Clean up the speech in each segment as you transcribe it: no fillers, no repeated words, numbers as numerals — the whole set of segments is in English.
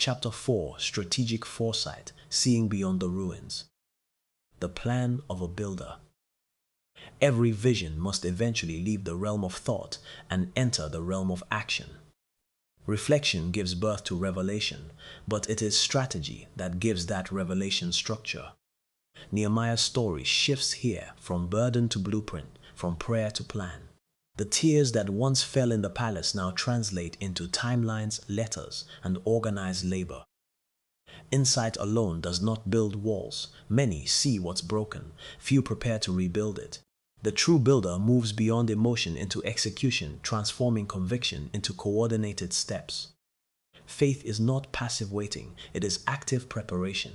Chapter 4, Strategic Foresight, Seeing Beyond the Ruins. The Plan of a Builder. Every vision must eventually leave the realm of thought and enter the realm of action. Reflection gives birth to revelation, but it is strategy that gives that revelation structure. Nehemiah's story shifts here from burden to blueprint, from prayer to plan. The tears that once fell in the palace now translate into timelines, letters, and organized labor. Insight alone does not build walls. Many see what's broken. Few prepare to rebuild it. The true builder moves beyond emotion into execution, transforming conviction into coordinated steps. Faith is not passive waiting, it is active preparation.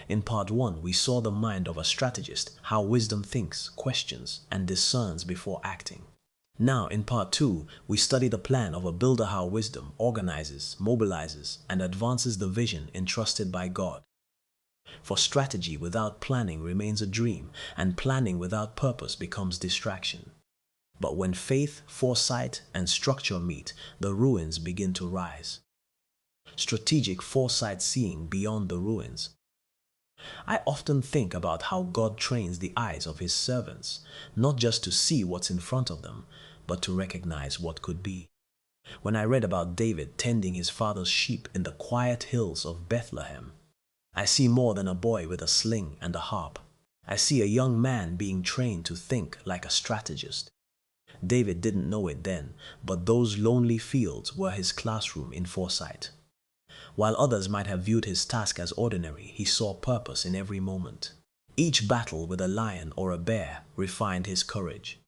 In part 1, we saw the mind of a strategist, how wisdom thinks, questions, and discerns before acting. Now, in part 2, we study the plan of a builder, how wisdom organizes, mobilizes, and advances the vision entrusted by God. For strategy without planning remains a dream, and planning without purpose becomes distraction. But when faith, foresight, and structure meet, the ruins begin to rise. Strategic foresight, seeing beyond the ruins. I often think about how God trains the eyes of His servants, not just to see what's in front of them, but to recognize what could be. When I read about David tending his father's sheep in the quiet hills of Bethlehem, I see more than a boy with a sling and a harp. I see a young man being trained to think like a strategist. David didn't know it then, but those lonely fields were his classroom in foresight. While others might have viewed his task as ordinary, he saw purpose in every moment. Each battle with a lion or a bear refined his courage.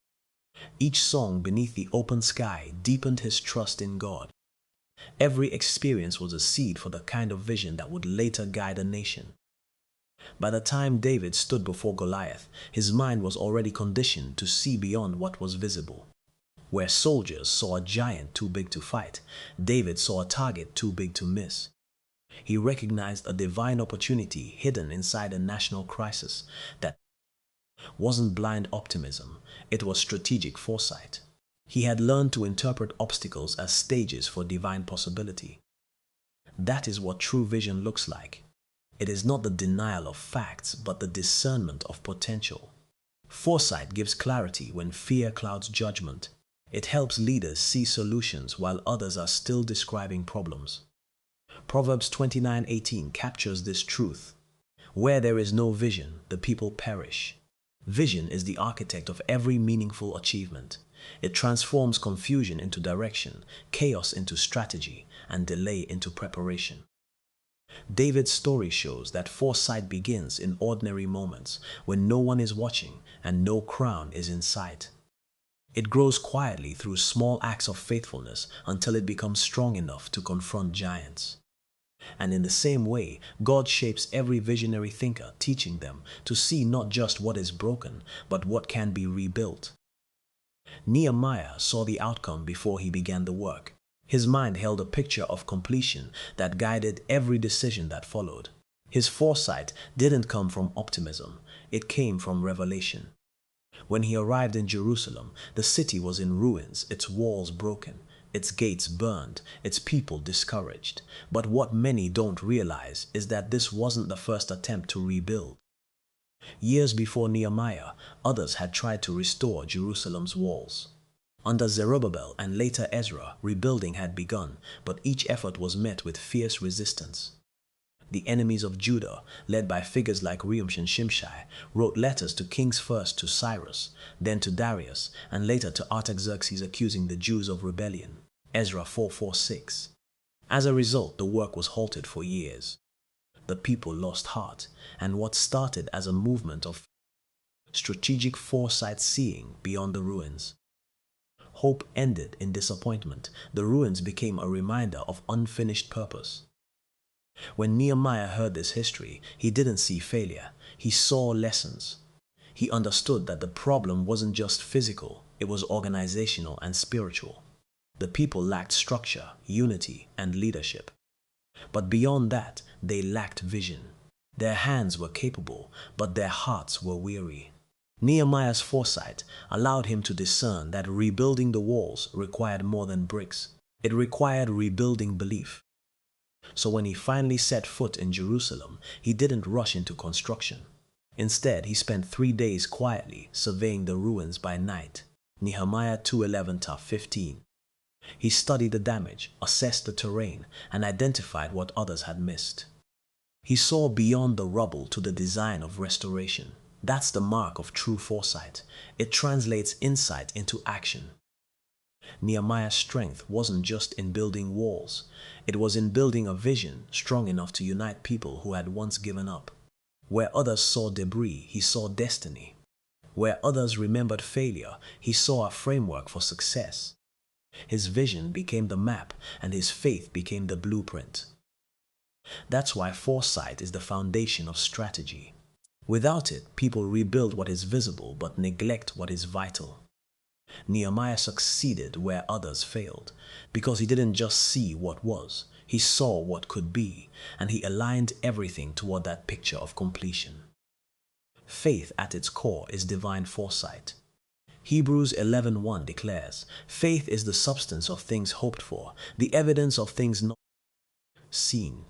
Each song beneath the open sky deepened his trust in God. Every experience was a seed for the kind of vision that would later guide a nation. By the time David stood before Goliath, his mind was already conditioned to see beyond what was visible. Where soldiers saw a giant too big to fight, David saw a target too big to miss. He recognized a divine opportunity hidden inside a national crisis that wasn't blind optimism, it was strategic foresight. He had learned to interpret obstacles as stages for divine possibility. That is what true vision looks like. It is not the denial of facts, but the discernment of potential. Foresight gives clarity when fear clouds judgment. It helps leaders see solutions while others are still describing problems. Proverbs 29:18 captures this truth. Where there is no vision, the people perish. Vision is the architect of every meaningful achievement. It transforms confusion into direction, chaos into strategy, and delay into preparation. David's story shows that foresight begins in ordinary moments when no one is watching and no crown is in sight. It grows quietly through small acts of faithfulness until it becomes strong enough to confront giants. And in the same way, God shapes every visionary thinker, teaching them to see not just what is broken, but what can be rebuilt. Nehemiah saw the outcome before he began the work. His mind held a picture of completion that guided every decision that followed. His foresight didn't come from optimism, it came from revelation. When he arrived in Jerusalem, the city was in ruins, its walls broken, its gates burned, its people discouraged. But what many don't realize is that this wasn't the first attempt to rebuild. Years before Nehemiah, others had tried to restore Jerusalem's walls. Under Zerubbabel and later Ezra, rebuilding had begun, but each effort was met with fierce resistance. The enemies of Judah, led by figures like Rehum and Shimshai, wrote letters to kings, first to Cyrus, then to Darius, and later to Artaxerxes, accusing the Jews of rebellion. Ezra 4:4-6. As a result, the work was halted for years. The people lost heart, and what started as a movement of strategic foresight, seeing beyond the ruins. Hope ended in disappointment. The ruins became a reminder of unfinished purpose. When Nehemiah heard this history, he didn't see failure, he saw lessons. He understood that the problem wasn't just physical, it was organizational and spiritual. The people lacked structure, unity, and leadership. But beyond that, they lacked vision. Their hands were capable, but their hearts were weary. Nehemiah's foresight allowed him to discern that rebuilding the walls required more than bricks. It required rebuilding belief. So when he finally set foot in Jerusalem, he didn't rush into construction. Instead, he spent 3 days quietly surveying the ruins by night. Nehemiah 2:11-15. He studied the damage, assessed the terrain, and identified what others had missed. He saw beyond the rubble to the design of restoration. That's the mark of true foresight. It translates insight into action. Nehemiah's strength wasn't just in building walls. It was in building a vision strong enough to unite people who had once given up. Where others saw debris, he saw destiny. Where others remembered failure, he saw a framework for success. His vision became the map, and his faith became the blueprint. That's why foresight is the foundation of strategy. Without it, people rebuild what is visible but neglect what is vital. Nehemiah succeeded where others failed, because he didn't just see what was, he saw what could be, and he aligned everything toward that picture of completion. Faith at its core is divine foresight. Hebrews 11:1 declares, "Faith is the substance of things hoped for, the evidence of things not seen."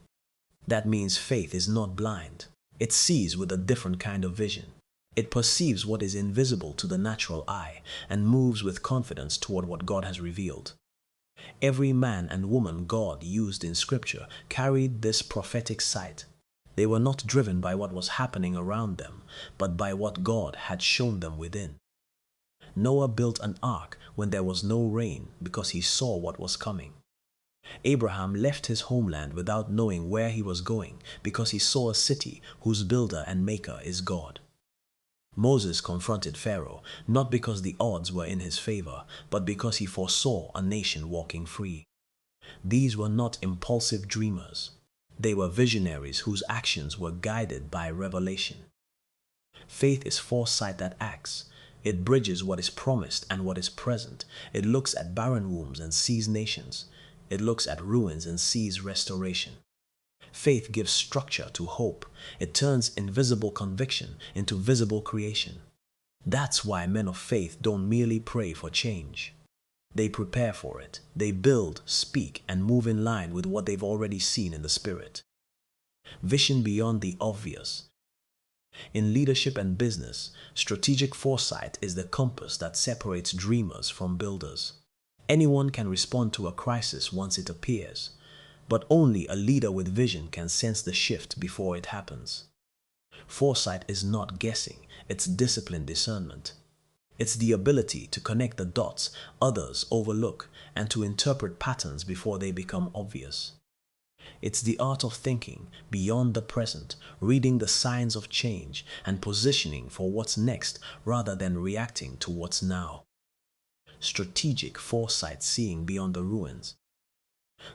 That means faith is not blind. It sees with a different kind of vision. It perceives what is invisible to the natural eye and moves with confidence toward what God has revealed. Every man and woman God used in Scripture carried this prophetic sight. They were not driven by what was happening around them, but by what God had shown them within. Noah built an ark when there was no rain because he saw what was coming. Abraham left his homeland without knowing where he was going because he saw a city whose builder and maker is God. Moses confronted Pharaoh not because the odds were in his favor, but because he foresaw a nation walking free. These were not impulsive dreamers. They were visionaries whose actions were guided by revelation. Faith is foresight that acts. It bridges what is promised and what is present. It looks at barren wombs and sees nations. It looks at ruins and sees restoration. Faith gives structure to hope. It turns invisible conviction into visible creation. That's why men of faith don't merely pray for change. They prepare for it. They build, speak, and move in line with what they've already seen in the Spirit. Vision beyond the obvious. In leadership and business, strategic foresight is the compass that separates dreamers from builders. Anyone can respond to a crisis once it appears, but only a leader with vision can sense the shift before it happens. Foresight is not guessing, it's disciplined discernment. It's the ability to connect the dots others overlook and to interpret patterns before they become obvious. It's the art of thinking beyond the present, reading the signs of change and positioning for what's next rather than reacting to what's now. Strategic foresight, seeing beyond the ruins.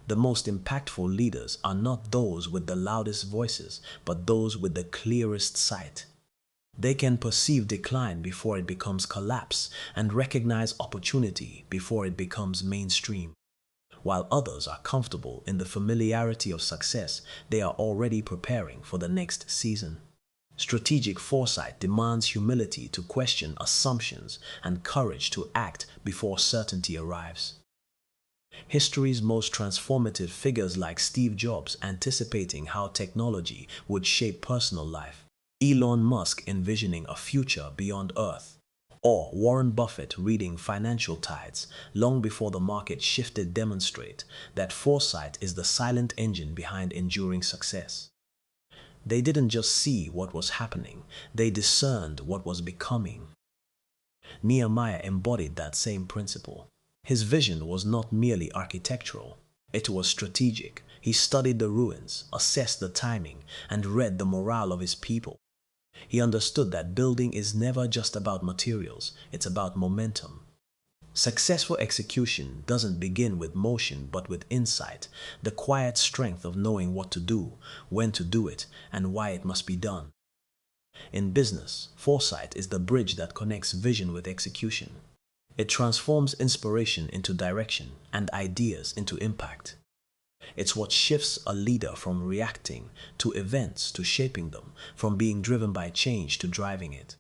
The most impactful leaders are not those with the loudest voices, but those with the clearest sight. They can perceive decline before it becomes collapse and recognize opportunity before it becomes mainstream. While others are comfortable in the familiarity of success, they are already preparing for the next season. Strategic foresight demands humility to question assumptions and courage to act before certainty arrives. History's most transformative figures like Steve Jobs anticipating how technology would shape personal life, Elon Musk envisioning a future beyond Earth, or Warren Buffett reading Financial Tides long before the market shifted demonstrate that foresight is the silent engine behind enduring success. They didn't just see what was happening, they discerned what was becoming. Nehemiah embodied that same principle. His vision was not merely architectural, it was strategic. He studied the ruins, assessed the timing, and read the morale of his people. He understood that building is never just about materials, it's about momentum. Successful execution doesn't begin with motion but with insight, the quiet strength of knowing what to do, when to do it, and why it must be done. In business, foresight is the bridge that connects vision with execution. It transforms inspiration into direction and ideas into impact. It's what shifts a leader from reacting to events to shaping them, from being driven by change to driving it.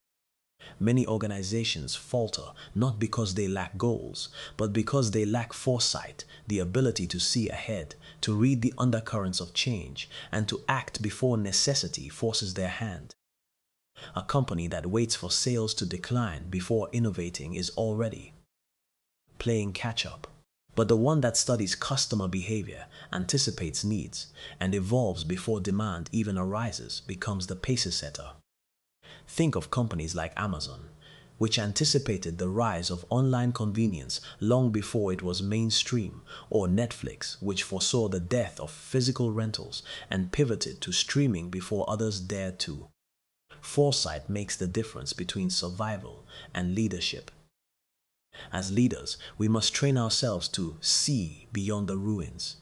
Many organizations falter not because they lack goals, but because they lack foresight, the ability to see ahead, to read the undercurrents of change, and to act before necessity forces their hand. A company that waits for sales to decline before innovating is already playing catch-up. But the one that studies customer behavior, anticipates needs, and evolves before demand even arises becomes the pace setter. Think of companies like Amazon, which anticipated the rise of online convenience long before it was mainstream, or Netflix, which foresaw the death of physical rentals and pivoted to streaming before others dared to. Foresight makes the difference between survival and leadership. As leaders, we must train ourselves to see beyond the ruins.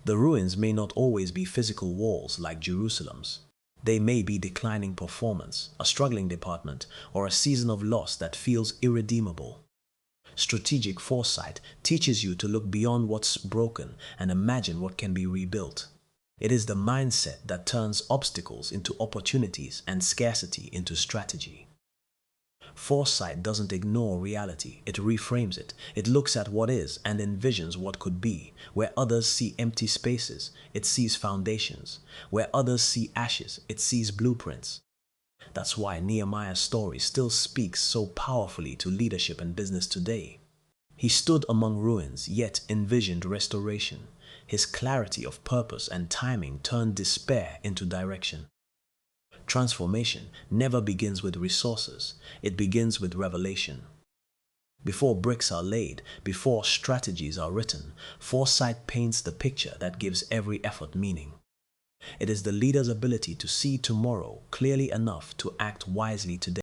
The ruins may not always be physical walls like Jerusalem's. They may be declining performance, a struggling department, or a season of loss that feels irredeemable. Strategic foresight teaches you to look beyond what's broken and imagine what can be rebuilt. It is the mindset that turns obstacles into opportunities and scarcity into strategy. Foresight doesn't ignore reality, it reframes it. It looks at what is and envisions what could be. Where others see empty spaces, it sees foundations. Where others see ashes, it sees blueprints. That's why Nehemiah's story still speaks so powerfully to leadership and business today. He stood among ruins, yet envisioned restoration. His clarity of purpose and timing turned despair into direction. Transformation never begins with resources, it begins with revelation. Before bricks are laid, before strategies are written, foresight paints the picture that gives every effort meaning. It is the leader's ability to see tomorrow clearly enough to act wisely today.